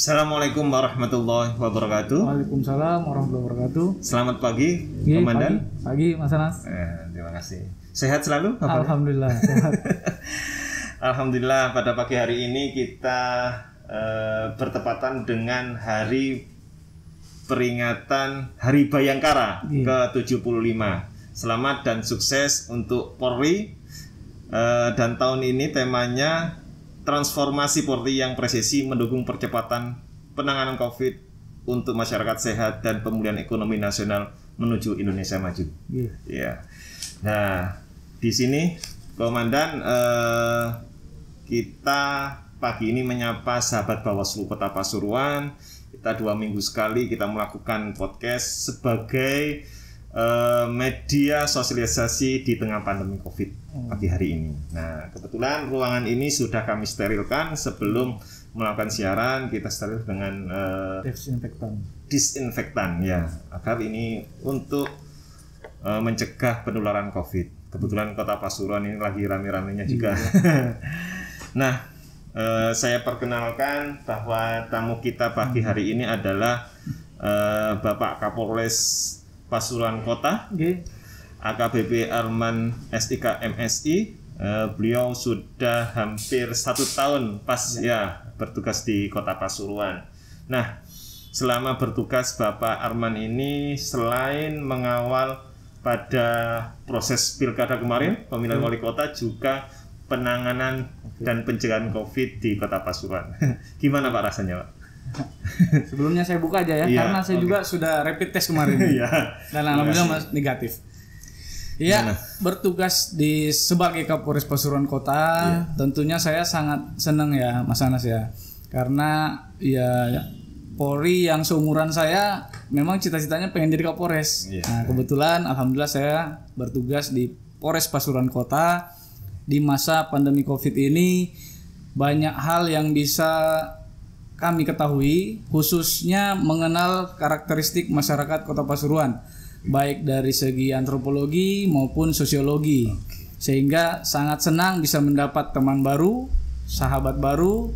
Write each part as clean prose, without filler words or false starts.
Assalamualaikum warahmatullahi wabarakatuh. Waalaikumsalam warahmatullahi wabarakatuh. Selamat pagi, Ye, Komandan. Pagi, Mas Anas. Terima kasih. Sehat selalu? Alhamdulillah sehat. Alhamdulillah, pada pagi hari ini kita bertepatan dengan hari peringatan Hari Bayangkara ke-75. Selamat dan sukses untuk Polri. Dan tahun ini temanya transformasi Polri yang presisi mendukung percepatan penanganan COVID untuk masyarakat sehat dan pemulihan ekonomi nasional menuju Indonesia maju. Ya. Nah, di sini Komandan, kita pagi ini menyapa sahabat Bawaslu Kota Pasuruan. Kita 2 minggu sekali kita melakukan podcast sebagai media sosialisasi di tengah pandemi COVID pagi hari ini. Nah, kebetulan ruangan ini sudah kami sterilkan sebelum melakukan siaran. Kita steril dengan disinfektan ya, agar ini untuk mencegah penularan COVID. Kebetulan Kota Pasuruan ini lagi rame-ramenya juga. Nah, saya perkenalkan bahwa tamu kita pagi hari ini adalah Bapak Kapolres Pasuruan Kota, AKBP Arman SIK MSI. Beliau sudah hampir 1 tahun pas ya bertugas di Kota Pasuruan. Nah, selama bertugas Bapak Arman ini selain mengawal pada proses pilkada kemarin, pemilihan wali kota, juga penanganan dan pencegahan COVID di Kota Pasuruan. Gimana Pak rasanya, Pak? Sebelumnya saya buka aja ya, karena saya juga sudah rapid test kemarin. Dan alhamdulillah negatif. Iya, bertugas sebagai Kapolres Pasuruan Kota, tentunya saya sangat senang ya Mas Anas ya. Karena ya Polri yang seumuran saya memang cita-citanya pengen jadi Kapolres. Nah, kebetulan alhamdulillah saya bertugas di Polres Pasuruan Kota. Di masa pandemi COVID ini banyak hal yang bisa kami ketahui, khususnya mengenal karakteristik masyarakat Kota Pasuruan, baik dari segi antropologi maupun sosiologi. Sehingga sangat senang bisa mendapat teman baru, sahabat baru,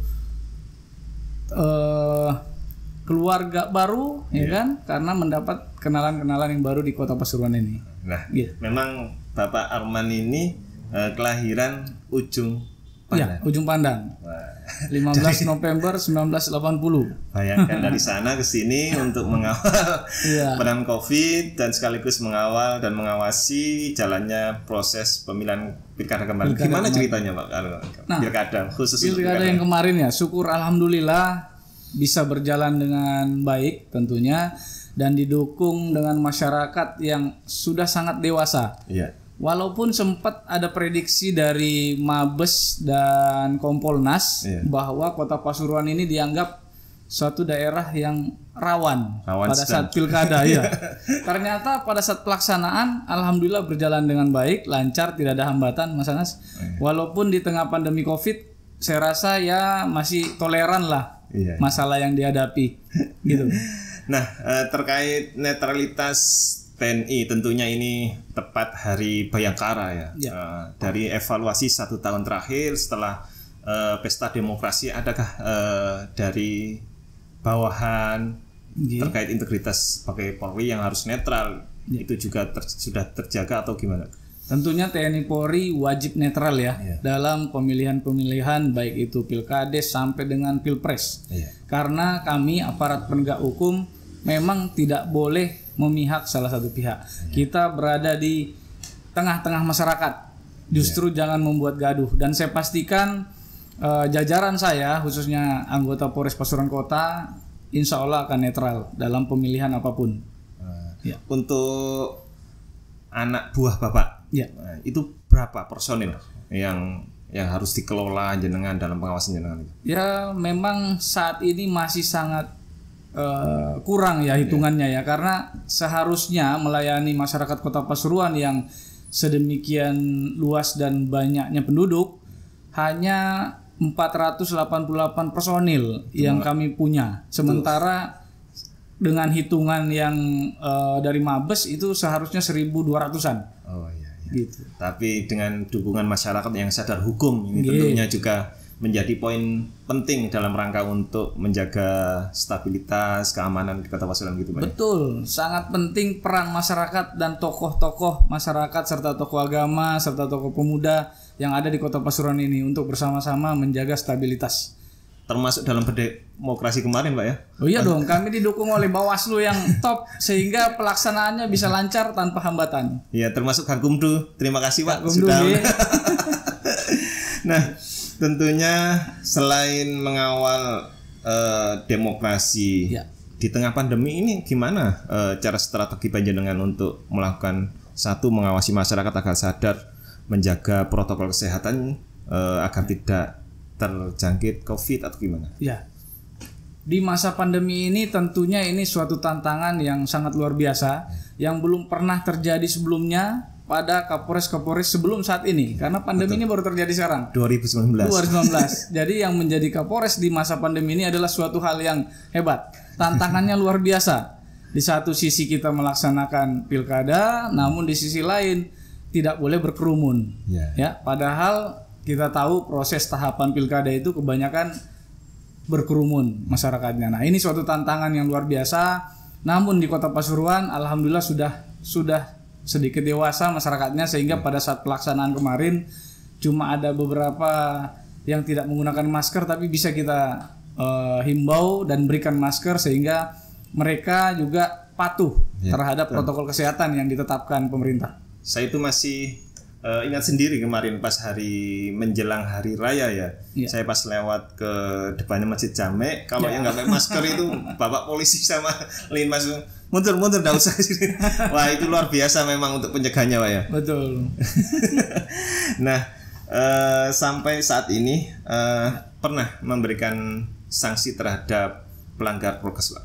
keluarga baru, ya kan? Karena mendapat kenalan-kenalan yang baru di Kota Pasuruan ini. Nah, memang Bapak Arman ini kelahiran Ujung Pandang. Ya, Ujung Pandang. 15 November 1980. Bayangkan dari sana ke sini untuk mengawal penanganan COVID dan sekaligus mengawal dan mengawasi jalannya proses pemilihan pilkada kemarin. Gimana ceritanya Pak? Pilkada khusus pilkada yang kemarin ya, syukur alhamdulillah bisa berjalan dengan baik tentunya dan didukung dengan masyarakat yang sudah sangat dewasa. Walaupun sempat ada prediksi dari Mabes dan Kompolnas bahwa Kota Pasuruan ini dianggap suatu daerah yang rawan pada saat pilkada ya. Ternyata pada saat pelaksanaan alhamdulillah berjalan dengan baik, lancar, tidak ada hambatan Mas Anas. Walaupun di tengah pandemi Covid, saya rasa ya masih toleran lah masalah yang dihadapi gitu. Nah, terkait netralitas TNI, tentunya ini tepat Hari Bayangkara ya. Dari evaluasi 1 tahun terakhir setelah pesta demokrasi, adakah dari bawahan terkait integritas sebagai Polri yang harus netral itu juga sudah terjaga atau gimana? Tentunya TNI Polri wajib netral ya dalam pemilihan-pemilihan baik itu pilkades sampai dengan pilpres. Karena kami aparat penegak hukum memang tidak boleh memihak salah satu pihak. Kita berada di tengah-tengah masyarakat. Justru jangan membuat gaduh. Dan saya pastikan jajaran saya, khususnya anggota Polres Pasuruan Kota, insya Allah akan netral dalam pemilihan apapun. Untuk anak buah Bapak, itu berapa personil yang harus dikelola jenengan dalam pengawasan jenengan? Ya, memang saat ini masih sangat kurang ya hitungannya ya, karena seharusnya melayani masyarakat Kota Pasuruan yang sedemikian luas dan banyaknya penduduk hanya 488 personil yang kami punya, sementara dengan hitungan yang dari Mabes itu seharusnya 1.200-an. Gitu. Tapi dengan dukungan masyarakat yang sadar hukum ini tentunya juga menjadi poin penting dalam rangka untuk menjaga stabilitas, keamanan di Kota Pasuruan gitu Pak. Betul, sangat penting peran masyarakat dan tokoh-tokoh masyarakat serta tokoh agama serta tokoh pemuda yang ada di Kota Pasuruan ini untuk bersama-sama menjaga stabilitas. Termasuk dalam berdemokrasi kemarin Pak ya? Oh iya dong, kami didukung oleh Bawaslu yang top sehingga pelaksanaannya bisa lancar tanpa hambatan. Ya, termasuk Gakumdu. Terima kasih Pak Gakumdu, sudah. Ya. Nah, tentunya selain mengawal demokrasi ya, di tengah pandemi ini gimana cara strategi panjenengan untuk melakukan satu mengawasi masyarakat agar sadar menjaga protokol kesehatan agar tidak terjangkit COVID atau gimana? Ya. Di masa pandemi ini tentunya ini suatu tantangan yang sangat luar biasa yang belum pernah terjadi sebelumnya pada Kapolres-Kapolres sebelum saat ini, karena pandemi ini baru terjadi sekarang 2019. Jadi yang menjadi Kapolres di masa pandemi ini adalah suatu hal yang hebat, tantangannya luar biasa. Di satu sisi kita melaksanakan pilkada, namun di sisi lain tidak boleh berkerumun. Ya, padahal kita tahu proses tahapan pilkada itu kebanyakan berkerumun masyarakatnya. Nah, ini suatu tantangan yang luar biasa. Namun di Kota Pasuruan alhamdulillah sudah sedikit dewasa masyarakatnya sehingga pada saat pelaksanaan kemarin cuma ada beberapa yang tidak menggunakan masker, tapi bisa kita himbau dan berikan masker sehingga mereka juga patuh terhadap protokol kesehatan yang ditetapkan pemerintah. Saya itu masih ingat sendiri kemarin pas hari menjelang hari raya ya. Saya pas lewat ke depannya Masjid Jamek, kalau yang nggak pakai masker itu bapak polisi sama linmas mundur nggak usah sini. Wah, itu luar biasa memang untuk penjaganya Pak ya. Betul. Nah, sampai saat ini pernah memberikan sanksi terhadap pelanggar prokes Pak?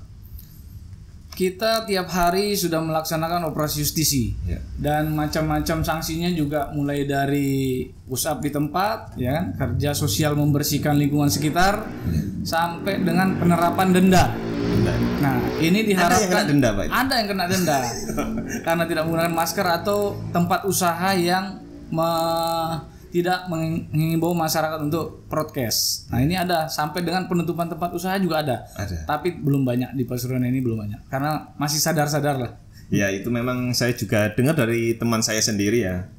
Kita tiap hari sudah melaksanakan operasi justisi dan macam-macam sanksinya juga mulai dari push up di tempat, ya kan, kerja sosial membersihkan lingkungan sekitar, sampai dengan penerapan denda. Nah, ini diharapkan ada yang kena denda karena tidak menggunakan masker atau tempat usaha yang tidak mengimbau masyarakat untuk prokes. Nah, ini ada sampai dengan penutupan tempat usaha juga ada. Tapi belum banyak di Pasuruan ini, belum banyak karena masih sadar-sadar lah. Ya, itu memang saya juga dengar dari teman saya sendiri ya.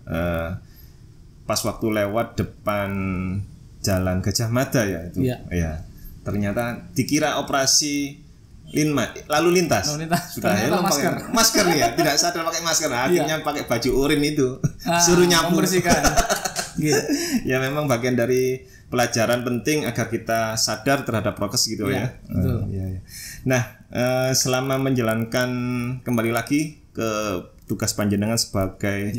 Pas waktu lewat depan Jalan Gajah Mada ya itu. Ya. Ternyata dikira operasi lalu lintas. Sudah masker nih ya, tidak sadar pakai masker. Akhirnya pakai baju urin itu. Suruh nyapu, membersihkan. Gitu. Ya, memang bagian dari pelajaran penting agar kita sadar terhadap prokes gitu ya. Ya. Nah, selama menjalankan kembali lagi ke tugas panjenengan sebagai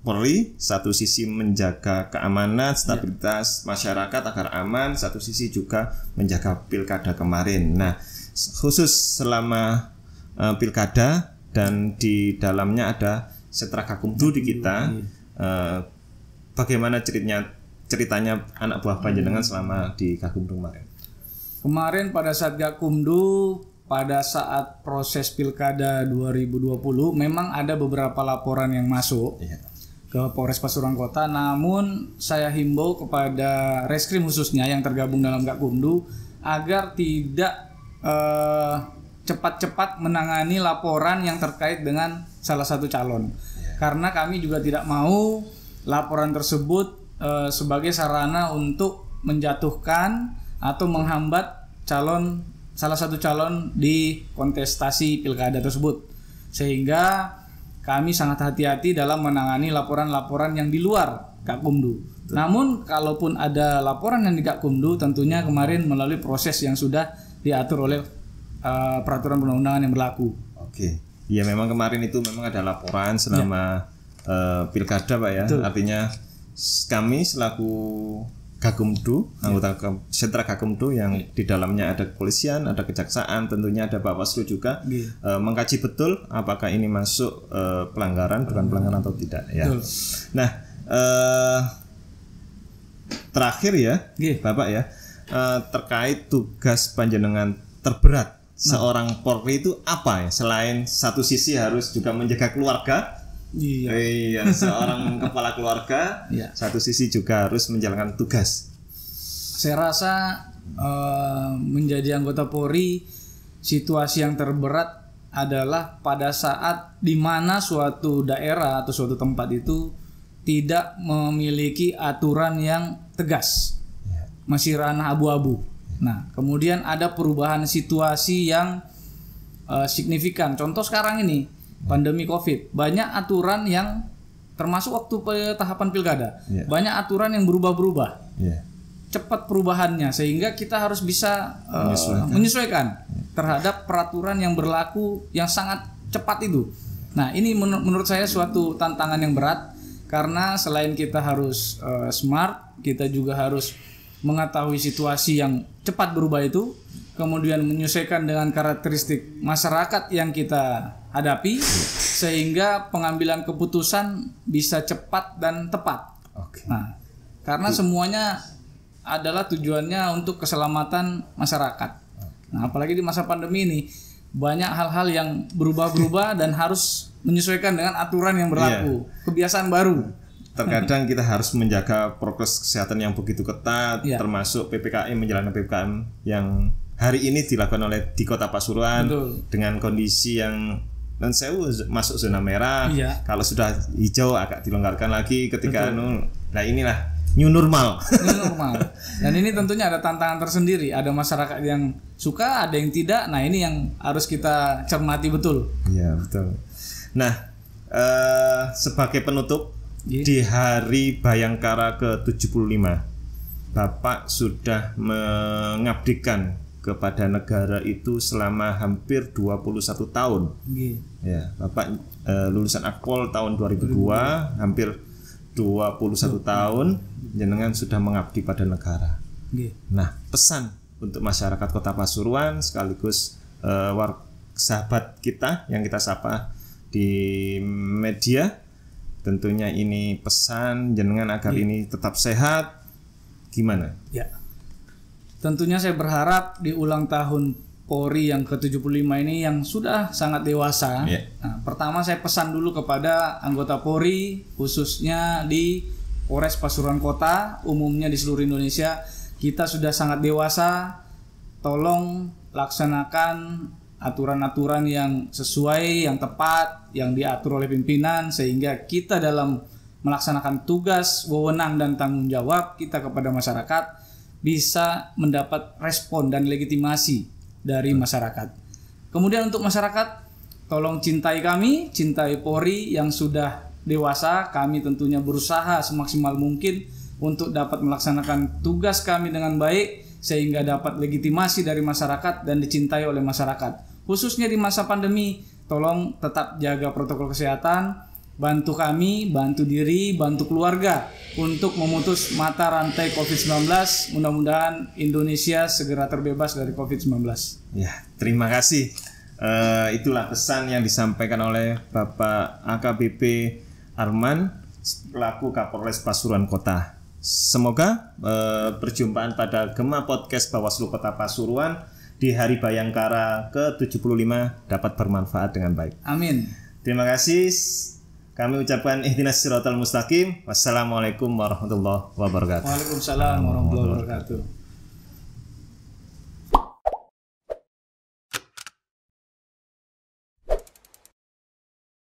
Polri, satu sisi menjaga keamanan, stabilitas masyarakat agar aman, satu sisi juga menjaga pilkada kemarin. Nah, khusus selama pilkada dan di dalamnya ada Setra Gakumdu di kita. Bagaimana ceritanya anak buah panjenengan selama di Gakumdu kemarin? Kemarin pada saat Gakumdu, pada saat proses pilkada 2020 memang ada beberapa laporan yang masuk ke Polres Pasuruan Kota. Namun saya himbau kepada reskrim khususnya yang tergabung dalam Gakumdu agar tidak cepat-cepat menangani laporan yang terkait dengan salah satu calon. Karena kami juga tidak mau laporan tersebut sebagai sarana untuk menjatuhkan atau menghambat salah satu calon di kontestasi pilkada tersebut, sehingga kami sangat hati-hati dalam menangani laporan-laporan yang di luar Gakumdu. Namun kalaupun ada laporan yang di Gakumdu, tentunya kemarin melalui proses yang sudah diatur oleh peraturan perundang-undangan yang berlaku. Oke, ya memang kemarin itu memang ada laporan selama pilkada Pak ya. Betul. Artinya kami selaku Gakumdu, anggota Setra Gakumdu yang di dalamnya ada kepolisian, ada kejaksaan, tentunya ada Bawaslu juga, mengkaji betul apakah ini masuk pelanggaran, bukan pelanggaran atau tidak ya. Nah, terakhir ya Bapak ya, terkait tugas panjenengan terberat seorang Polri itu apa ya, selain satu sisi harus juga menjaga keluarga. Iya, seorang kepala keluarga. Satu sisi juga harus menjalankan tugas. saya rasa menjadi anggota Polri, situasi yang terberat adalah pada saat di mana suatu daerah atau suatu tempat itu tidak memiliki aturan yang tegas, masih ranah abu-abu. Nah, kemudian ada perubahan situasi yang signifikan. Contoh sekarang ini pandemi COVID, banyak aturan yang termasuk waktu tahapan pilkada, banyak aturan yang berubah-berubah, cepat perubahannya sehingga kita harus bisa menyesuaikan terhadap peraturan yang berlaku yang sangat cepat itu. Nah, ini menurut saya suatu tantangan yang berat karena selain kita harus smart, kita juga harus mengetahui situasi yang cepat berubah itu, kemudian menyesuaikan dengan karakteristik masyarakat yang kita hadapi sehingga pengambilan keputusan bisa cepat dan tepat. Nah, karena semuanya adalah tujuannya untuk keselamatan masyarakat. Nah, apalagi di masa pandemi ini banyak hal-hal yang berubah-berubah dan harus menyesuaikan dengan aturan yang berlaku, kebiasaan baru. Terkadang kita harus menjaga prokes kesehatan yang begitu ketat, termasuk PPKM, menjalankan PPKM yang hari ini dilakukan oleh di Kota Pasuruan. Betul. Dengan kondisi yang dan saya masuk zona merah. Kalau sudah hijau agak dilonggarkan lagi ketika nah inilah new normal. New normal. Dan ini tentunya ada tantangan tersendiri. Ada masyarakat yang suka, ada yang tidak. Nah, ini yang harus kita cermati betul. Iya, betul. Nah, sebagai penutup di Hari Bayangkara ke-75, Bapak sudah mengabdikan kepada negara itu selama hampir 21 tahun. Ya, Bapak lulusan Akpol tahun 2002, hampir 21 tahun jenengan sudah mengabdi pada negara. Nah, pesan untuk masyarakat Kota Pasuruan sekaligus sahabat kita yang kita sapa di media, tentunya ini pesan jenengan agar ini tetap sehat, gimana? Ya, tentunya saya berharap di ulang tahun Polri yang ke-75 ini yang sudah sangat dewasa. Nah, pertama saya pesan dulu kepada anggota Polri khususnya di Polres Pasuruan Kota, umumnya di seluruh Indonesia, kita sudah sangat dewasa. Tolong laksanakan aturan-aturan yang sesuai, yang tepat, yang diatur oleh pimpinan sehingga kita dalam melaksanakan tugas, wewenang dan tanggung jawab kita kepada masyarakat bisa mendapat respon dan legitimasi dari masyarakat. Kemudian untuk masyarakat, tolong cintai kami, cintai Polri yang sudah dewasa. Kami tentunya berusaha semaksimal mungkin untuk dapat melaksanakan tugas kami dengan baik sehingga dapat legitimasi dari masyarakat dan dicintai oleh masyarakat. Khususnya di masa pandemi, tolong tetap jaga protokol kesehatan, bantu kami, bantu diri, bantu keluarga untuk memutus mata rantai COVID-19. Mudah-mudahan Indonesia segera terbebas dari COVID-19. Ya, terima kasih. Itulah pesan yang disampaikan oleh Bapak AKBP Arman selaku Kapolres Pasuruan Kota. Semoga perjumpaan pada Gema Podcast Bawaslu Kota Pasuruan di Hari Bayangkara ke-75 dapat bermanfaat dengan baik. Amin. Terima kasih. Kami ucapkan ihdinas siratal mustaqim. Wassalamualaikum warahmatullahi wabarakatuh. Waalaikumsalam warahmatullahi wabarakatuh.